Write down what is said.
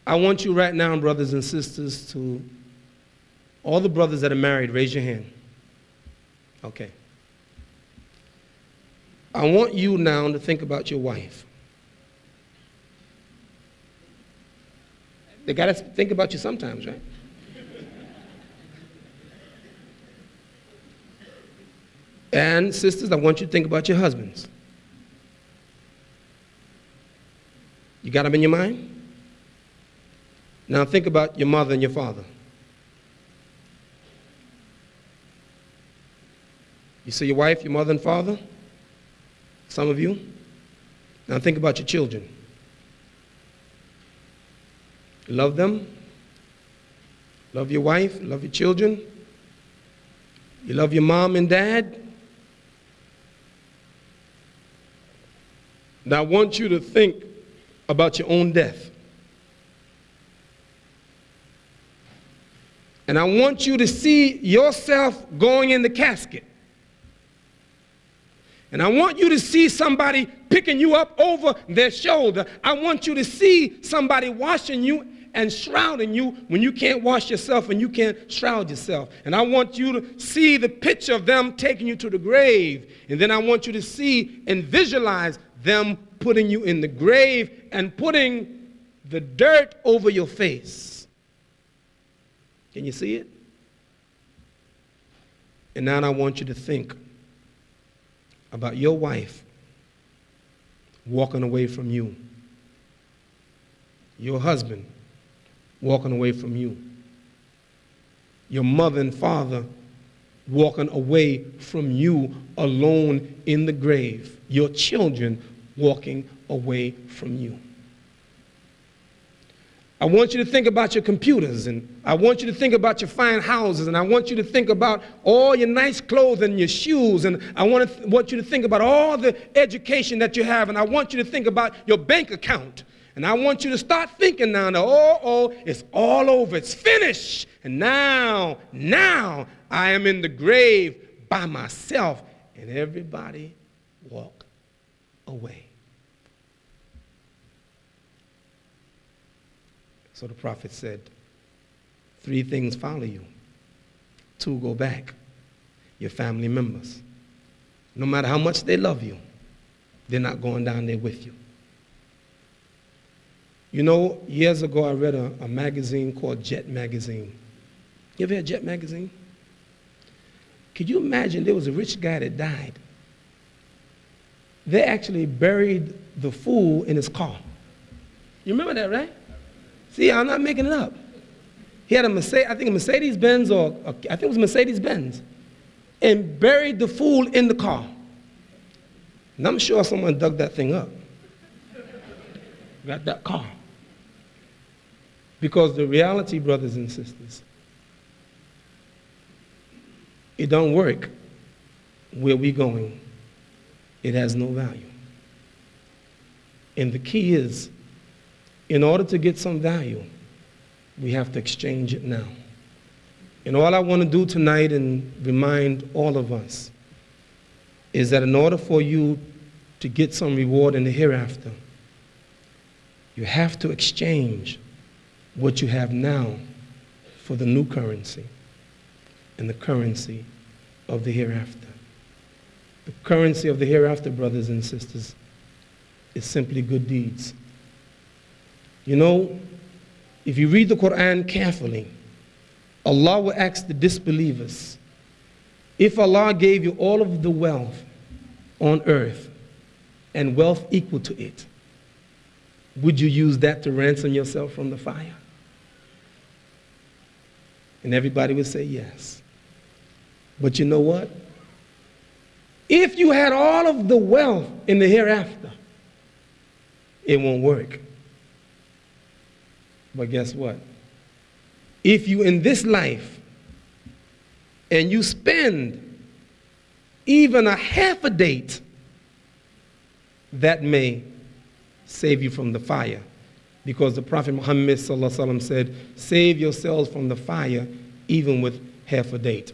I want you right now, brothers and sisters, to, all the brothers that are married, raise your hand. Okay. I want you now to think about your wife. They got to think about you sometimes, right? And sisters, I want you to think about your husbands. You got them in your mind? Now think about your mother and your father. You see your wife, your mother and father? Some of you. Now think about your children. Love them. Love your wife, love your children. You love your mom and dad. Now I want you to think about your own death. And I want you to see yourself going in the casket. And I want you to see somebody picking you up over their shoulder. I want you to see somebody washing you and shrouding you when you can't wash yourself and you can't shroud yourself. And I want you to see the picture of them taking you to the grave. And then I want you to see and visualize them putting you in the grave and putting the dirt over your face. Can you see it? And now I want you to think about your wife walking away from you, your husband walking away from you, your mother and father walking away from you alone in the grave, your children walking away from you. I want you to think about your computers, and I want you to think about your fine houses, and I want you to think about all your nice clothes and your shoes, and I want you to think about all the education that you have, and I want you to think about your bank account. And I want you to start thinking now, it's all over, it's finished. And now I am in the grave by myself, and everybody walk away. So the prophet said, 3 things follow you. 2 go back, your family members. No matter how much they love you, they're not going down there with you. You know, years ago I read a magazine called Jet Magazine. You ever had Jet Magazine? Could you imagine there was a rich guy that died? They actually buried the fool in his car. You remember that, right? See, I'm not making it up. He had a Mercedes-Benz, and buried the fool in the car. And I'm sure someone dug that thing up. Got that car. Because the reality, brothers and sisters, it don't work where we going. It has no value. And the key is, in order to get some value, we have to exchange it now. And all I want to do tonight and remind all of us is that in order for you to get some reward in the hereafter, you have to exchange what you have now for the new currency and the currency of the hereafter. The currency of the hereafter, brothers and sisters, is simply good deeds. You know, if you read the Quran carefully, Allah will ask the disbelievers, if Allah gave you all of the wealth on earth and wealth equal to it, would you use that to ransom yourself from the fire? And everybody would say yes. But you know what? If you had all of the wealth in the hereafter, it won't work. But guess what? If you in this life and you spend even a half a date, that may save you from the fire. Because the Prophet Muhammad ﷺ said, save yourselves from the fire even with half a date.